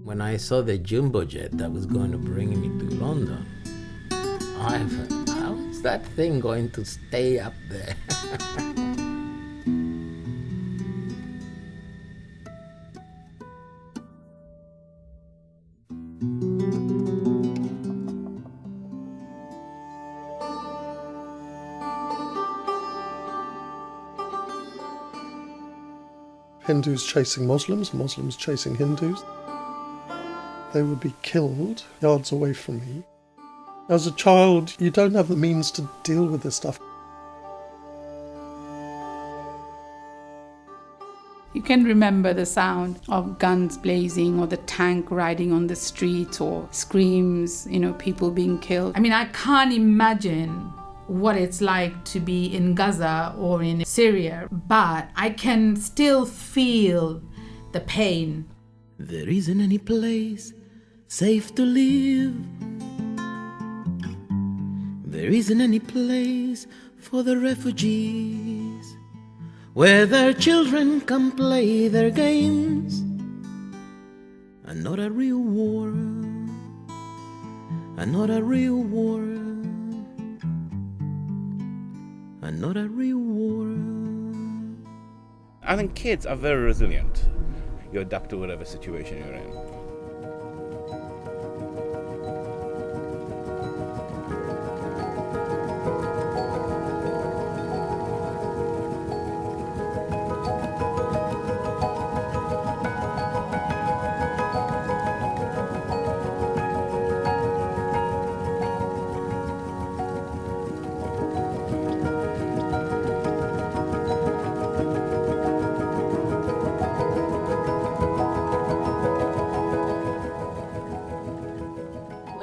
When I saw the jumbo jet that was going to bring me to London, I thought, how is that thing going to stay up there? Hindus chasing Muslims, Muslims chasing Hindus. They would be killed yards away from me. As a child, you don't have the means to deal with this stuff. You can remember the sound of guns blazing or the tank riding on the street or screams, people being killed. I mean, I can't imagine what it's like to be in Gaza or in Syria, but I can still feel the pain. There isn't any place safe to live. There isn't any place for the refugees where their children can play their games. And not a real war, and not a real war, and not a real war. I think kids are very resilient. You adapt to whatever situation you're in.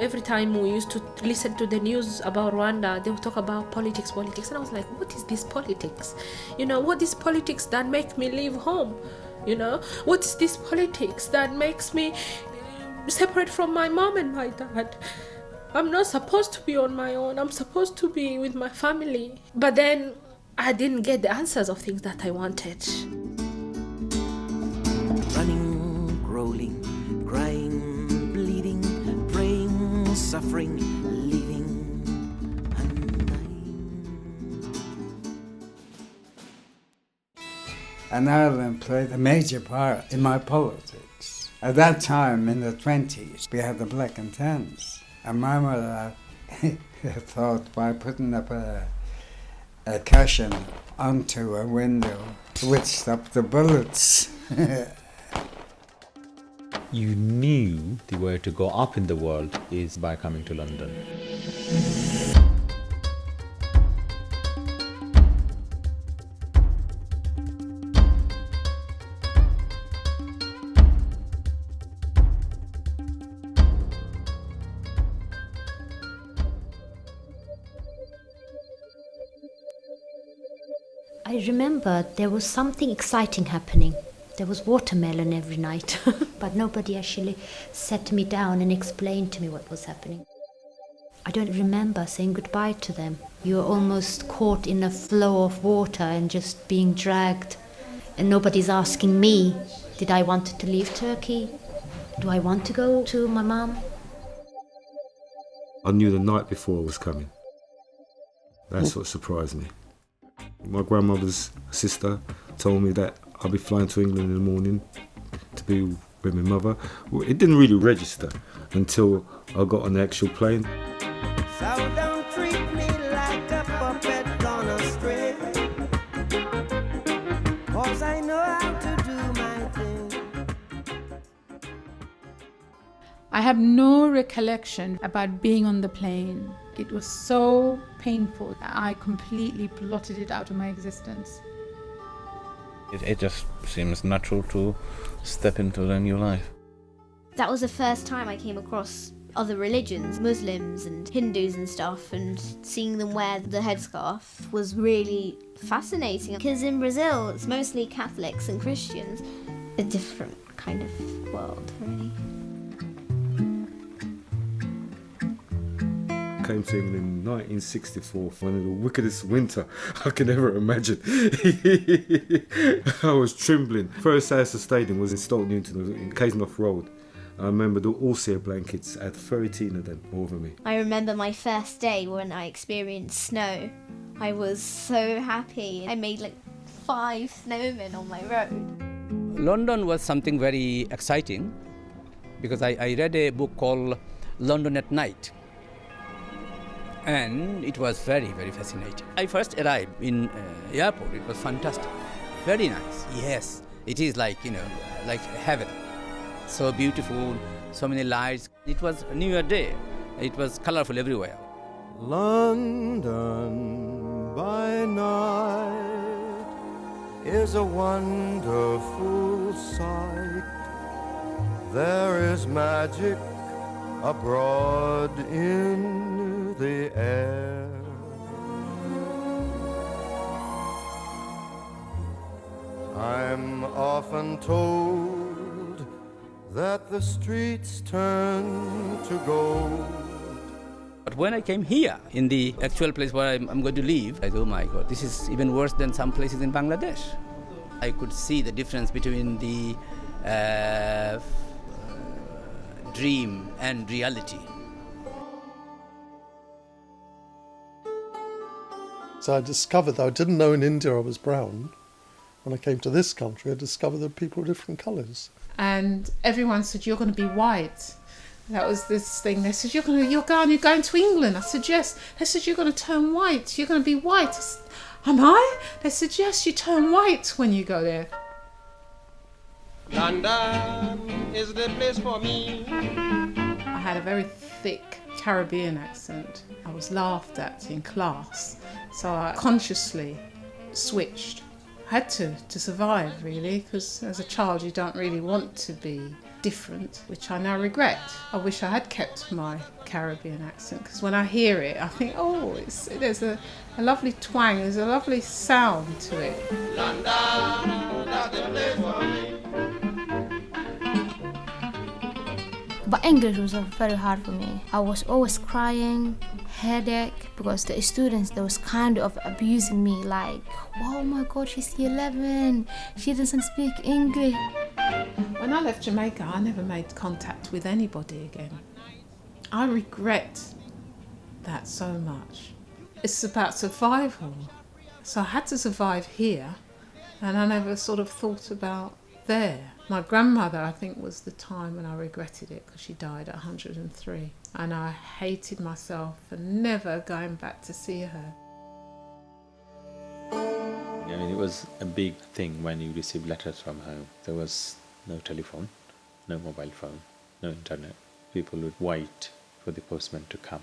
Every time we used to listen to the news about Rwanda, they would talk about politics. And I was like, what is this politics? What is politics that makes me leave home? What is this politics that makes me separate from my mom and my dad? I'm not supposed to be on my own. I'm supposed to be with my family. But then I didn't get the answers of things that I wanted. Running, crawling, crying, bleeding, praying, suffering, living and dying. And Ireland played a major part in my politics. At that time, in the 20s, we had the Black and Tans. And my mother thought by putting up a cushion onto a window would stop the bullets. You knew the way to go up in the world is by coming to London. I remember there was something exciting happening. There was watermelon every night, but nobody actually sat me down and explained to me what was happening. I don't remember saying goodbye to them. You were almost caught in a flow of water and just being dragged. And nobody's asking me, did I want to leave Turkey? Do I want to go to my mum? I knew the night before was coming. That's what surprised me. My grandmother's sister told me that I'll be flying to England in the morning to be with my mother. Well, it didn't really register until I got on the actual plane. So don't treat me like a puppet gonna stray, 'cause I know how to do my thing. I have no recollection about being on the plane. It was so painful that I completely blotted it out of my existence. It just seems natural to step into a new life. That was the first time I came across other religions, Muslims and Hindus and stuff, and seeing them wear the headscarf was really fascinating. Because in Brazil, it's mostly Catholics and Christians. A different kind of world, really. came to England in 1964, one of the wickedest winter I can ever imagine. I was trembling. First house I stayed in was in Stoke Newington, in Casenoff Road. I remember the all-sear blankets. I had 13 of them over me. I remember my first day when I experienced snow. I was so happy. I made like 5 snowmen on my road. London was something very exciting because I read a book called London at Night, and it was very, very fascinating. I first arrived in airport. It was fantastic, very nice. Yes, it is like, like heaven. So beautiful, so many lights. It was New Year Day. It was colorful everywhere. London by night is a wonderful sight. There is magic abroad in the air. I'm often told that the streets turn to gold. But when I came here, in the actual place where I'm going to live, I thought, oh my God, this is even worse than some places in Bangladesh. I could see the difference between the dream and reality. So I discovered, though I didn't know in India I was brown, when I came to this country I discovered that people were different colours. And everyone said, you're going to be white. That was this thing. They said, you're going to England. I said, yes. They said, you're going to turn white. You're going to be white. I said, am I? They said, yes, you turn white when you go there. London is the place for me. I had a very thick Caribbean accent. I was laughed at in class. So I consciously switched. I had to survive, really, because as a child you don't really want to be different, which I now regret. I wish I had kept my Caribbean accent, because when I hear it I think, oh, there's a lovely twang, there's a lovely sound to it. London, that's the place for me. But English was very hard for me. I was always crying, headache, because the students, they was kind of abusing me, like, oh my God, she's 11, she doesn't speak English. When I left Jamaica, I never made contact with anybody again. I regret that so much. It's about survival. So I had to survive here, and I never sort of thought about there. My grandmother, I think, was the time when I regretted it, because she died at 103. And I hated myself for never going back to see her. I mean, it was a big thing when you received letters from home. There was no telephone, no mobile phone, no internet. People would wait for the postman to come.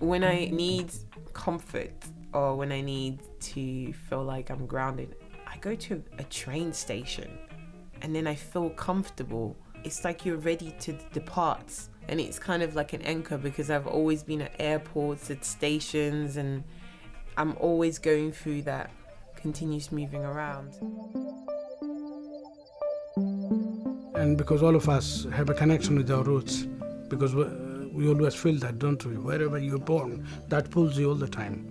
When I need comfort or when I need to feel like I'm grounded, I go to a train station and then I feel comfortable. It's like you're ready to depart, and it's kind of like an anchor, because I've always been at airports, at stations, and I'm always going through that continuous moving around. And because all of us have a connection with our roots, because we always feel that, don't we? Wherever you're born, that pulls you all the time.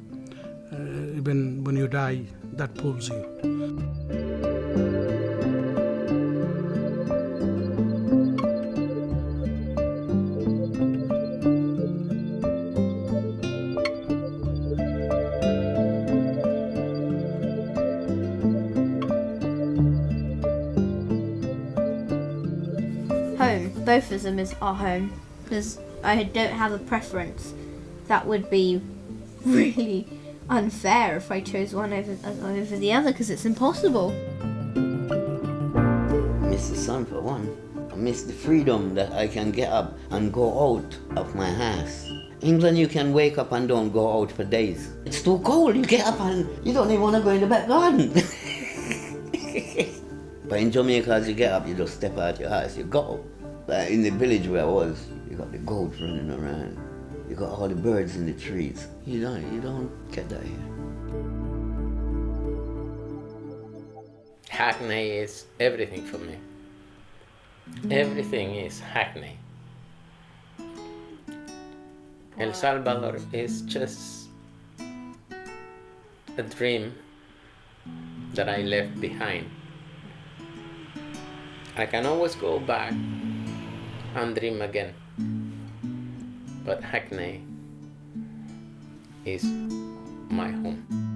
Even when you die, that pulls you. Home, both of them is our home, because I don't have a preference. That would be really unfair if I chose one over the other, because it's impossible. I miss the sun for one. I miss the freedom that I can get up and go out of my house. England, you can wake up and don't go out for days. It's too cold. You get up and you don't even want to go in the back garden. But in Jamaica, as you get up, you just step out your house, you go. But in the village where I was, you got the goats running around. You got all the birds in the trees. You don't get that here. Hackney is everything for me. Everything is Hackney. El Salvador is just a dream that I left behind. I can always go back and dream again, but Hackney is my home.